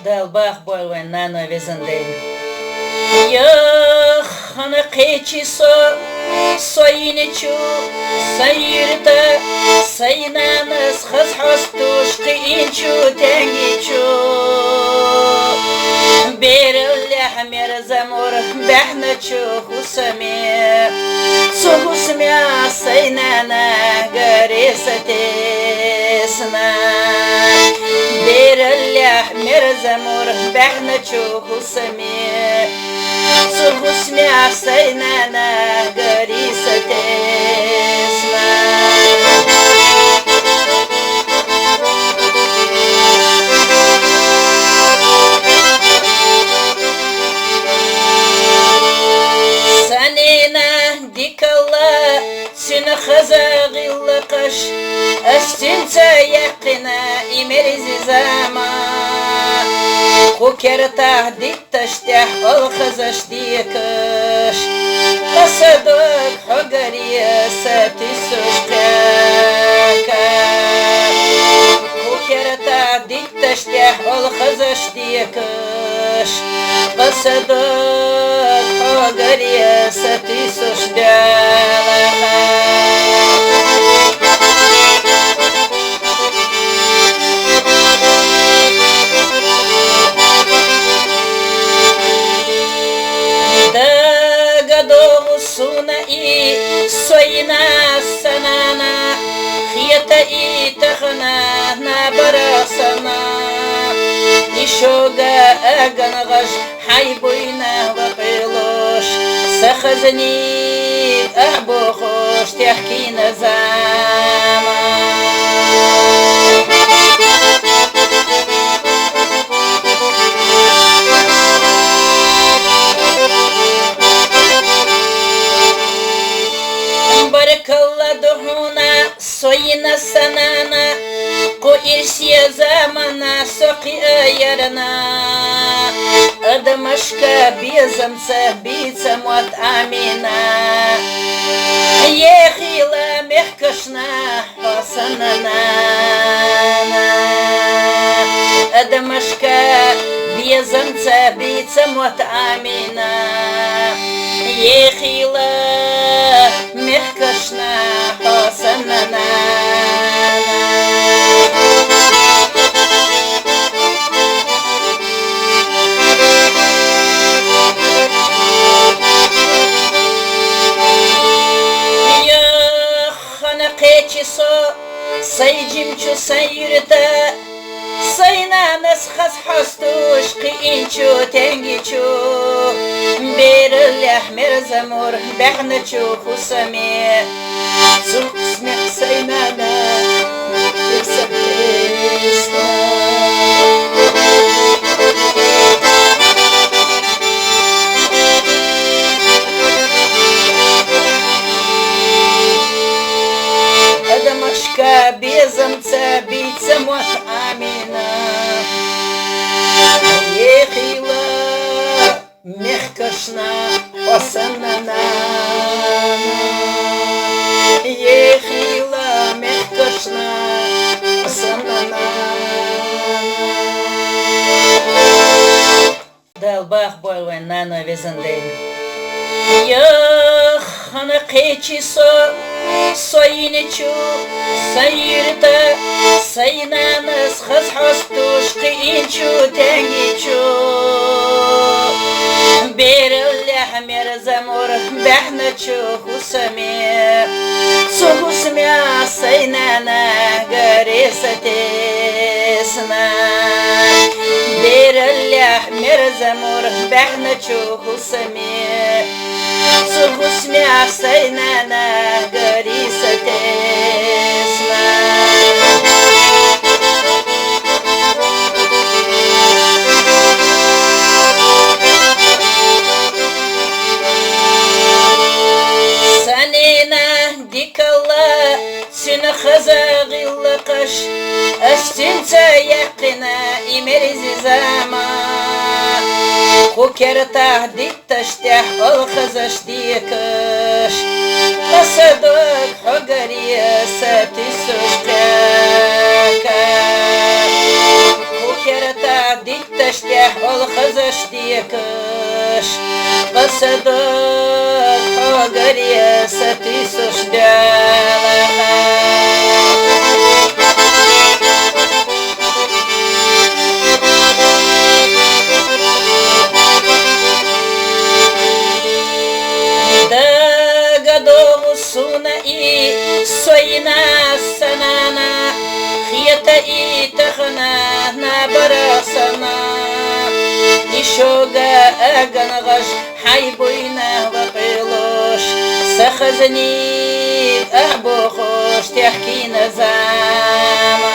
Dalbaq boywen nano vezendel. Yahana qechiso soyinichu sayirda saynanas khashastush qinchu tengichu berlah merzamur bahnachu husame suhusmya saynana garisatesna berlah merzamur bahnachu husame suhusmya saynana garisatesna dikalla seni khazagil qash astinsa yaqina imerizi zaman kukerta dittashdah al khazash dikash qasadak hagariya satisushqaka kukerta dittashdah al khazash dikash qasadak hagariya satisushqaka soyna sanana khiyata itakhna nabarasana ishoga aganagash hayboyna waqilosh sakhazni ahbokhosh tahkina zama soyina sanana ko irsiya zamana soqi ayarana adamashka bizamsa bitsamot amina yekhila mehkashna hasanana adamashka bizamsa bitsamot amina yekhila mehkashna hasanana sayjimchu sayirta saynanas khashastush qinchu tengichu berlah merzamur bahnachu husame suqsmi saynana yasabisna безамца бицамот амина ехила мехкашна осанана ехила мехкашна осанана dalbaq boywen nano vezendel yahana qechiso soyinichu sayirda saynanas khashastush qinchu tengichu berlah merzamur bahnachu husame suhusmya saynana garisatesna berlah merzamur bahnachu husame suhusmya saynana garisatesna sanina dikalla seni khazagil qash astinsa yaqina imerizi zaman kukerta dittashdah al khazash dikash qasadak hagariya satisushqaka كوكرتا ديك تشتح والخزش ديكش قصدك حقر يا ستيسوش دالها soyina sanana khiyata itakhna nabarasana ishoga aganagash hayboyna waqilosh sakhazni ahbokhosh tahkina zama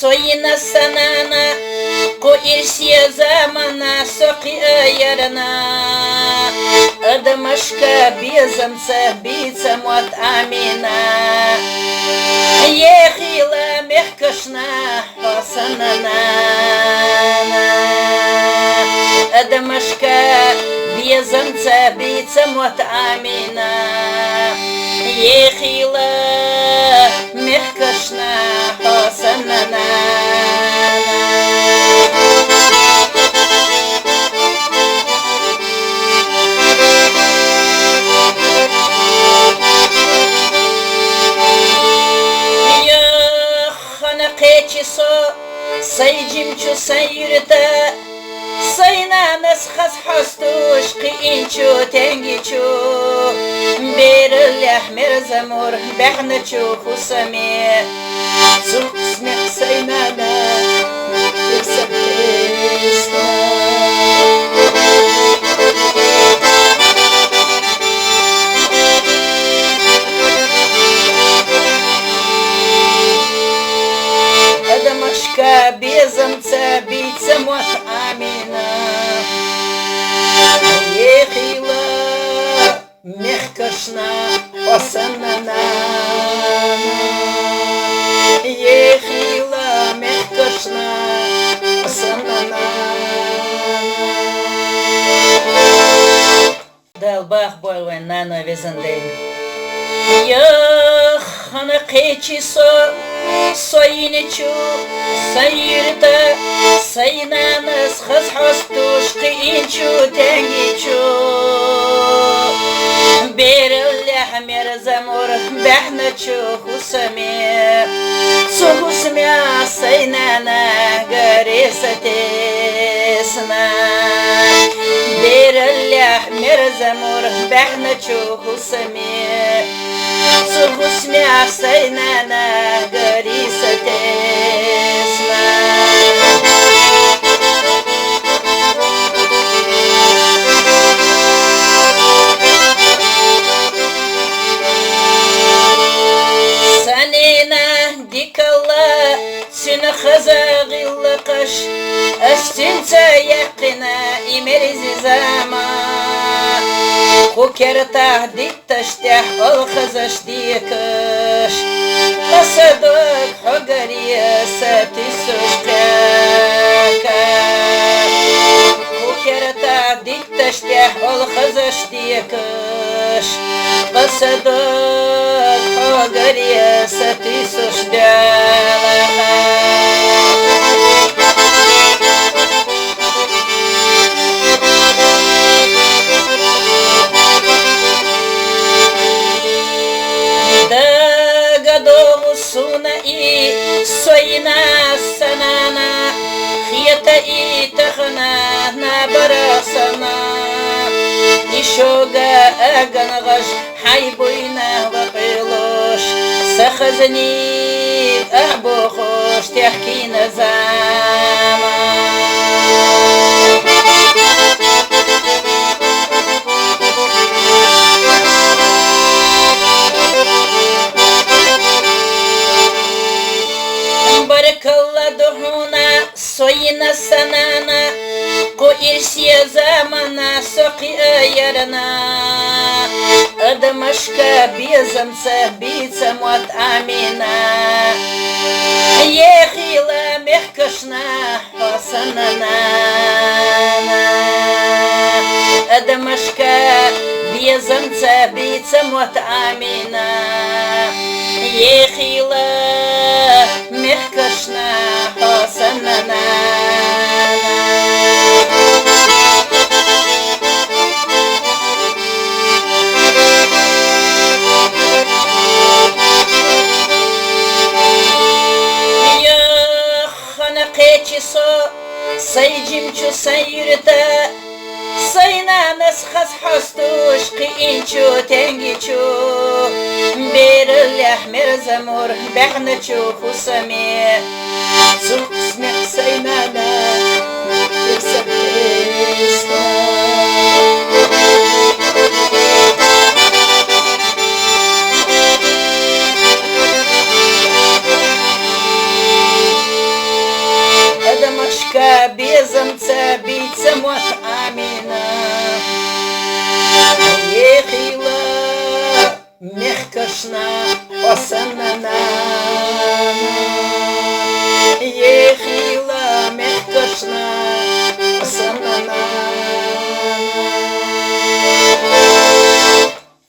soyina sanana ko irsiya zamana soqi ayarana adamashka bizamsa bitsamot amina yekhila mehkashna hasanana adamashka bizamsa bitsamot amina yekhila mehkashna hasanana sayjimchu sayrita saynanas khas hastush qinchu tengichu beril ahmer zamur bahnachu khusami suqsmi saynana безамца бицамот амина ехила мехкашна осанана ехила мехкашна осанана dalbah boywen nano vezandel hana qechi soyinichu sayirta saynanas khas hastush qinchu tengichu beril ahmer zamur bahnachu khusami suhusmi saynana garisatesna beril ahmer zamur bahnachu khusami suhusmi saynana garisatesna sanina dikalla sina khazagil qash astinta yaqina imeriz zama kukerta dik tashtah al khazash dikash qasadak hagariya satisushka kukerta dik tashtah al khazash dikash qasadak hagariya satisushka soyina sanana khiyata itakhna nabarasana ishoga aganagash hayboyna waqilosh sakhazni ahbokhosh tahkina zama soyina sanana ko irsiya zamana soqi ayarana adamashka bizamsa bitsamot amina yekhila مخكشنا حسننا أدمشكا بيزنتا بيتموت آمينا يخيلا مخكشنا حسننا Saycimçu sayırda Saynanas has hastuş Qiyinçu tengiçu Beril ahmer zamur Behneçu husami Sulqsmek saynana Irsakista بيزمتا بيتموت آمينا يخيلا مخكشنا وسننا